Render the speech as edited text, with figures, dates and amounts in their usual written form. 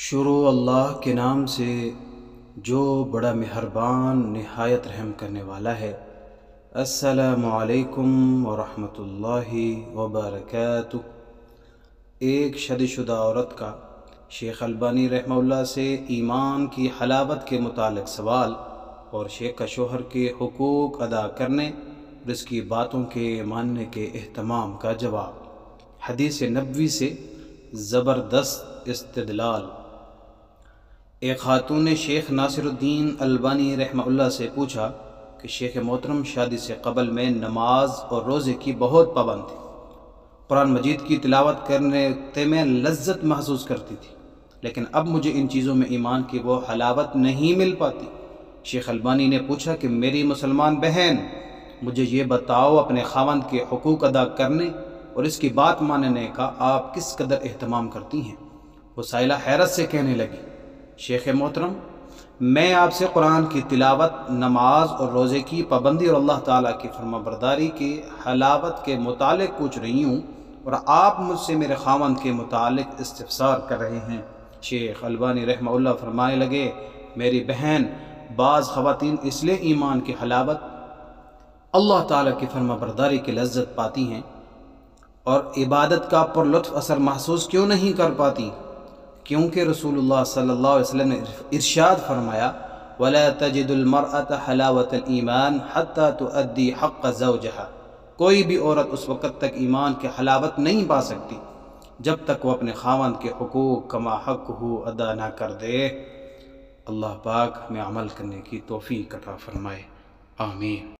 شروع اللہ کے نام سے جو بڑا مہربان نہایت رحم کرنے والا ہے۔ السلام علیکم ورحمۃ اللہ وبرکاتہ۔ ایک شادی شدہ عورت کا شیخ البانی رحمہ اللہ سے ایمان کی حلاوت کے متعلق سوال اور شیخ کا شوہر کے حقوق ادا کرنے اور اس کی باتوں کے ماننے کے اہتمام کا جواب۔ حدیث نبوی سے زبردست استدلال۔ ایک خاتون نے شیخ ناصر الدین البانی رحمہ اللہ سے پوچھا کہ شیخ محترم شادی سے قبل میں نماز اور روزے کی بہت پابند تھی، قرآن مجید کی تلاوت کرنے میں لذت محسوس کرتی تھی، لیکن اب مجھے ان چیزوں میں ایمان کی وہ حلاوت نہیں مل پاتی۔ شیخ البانی نے پوچھا کہ میری مسلمان بہن، مجھے یہ بتاؤ اپنے خاوند کے حقوق ادا کرنے اور اس کی بات ماننے کا آپ کس قدر اہتمام کرتی ہیں؟ وہ سائلہ حیرت سے کہنے لگی، شیخ محترم، میں آپ سے قرآن کی تلاوت، نماز اور روزے کی پابندی اور اللہ تعالیٰ کی فرما برداری کی حلاوت کے متعلق پوچھ رہی ہوں، اور آپ مجھ سے میرے خاوند کے متعلق استفسار کر رہے ہیں۔ شیخ البانی رحمہ اللہ فرمانے لگے، میری بہن، بعض خواتین اس لیے ایمان کی حلاوت، اللہ تعالیٰ کی فرما برداری کی لذت پاتی ہیں اور عبادت کا پر لطف اثر محسوس کیوں نہیں کر پاتی؟ کیونکہ رسول اللہ صلی اللہ علیہ وسلم نے ارشاد فرمایا، وَلَا تَجِدُ الْمَرْأَةَ حَلَاوَةَ الْإِيمَانِ حَتَّى تُؤَدِّي حَقَّ زَوْجِهَا۔ کوئی بھی عورت اس وقت تک ایمان کی حلاوت نہیں پا سکتی جب تک وہ اپنے خاوند کے حقوق کما حق ہو ادا نہ کر دے۔ اللہ پاک ہمیں عمل کرنے کی توفیق عطا فرمائے، آمین۔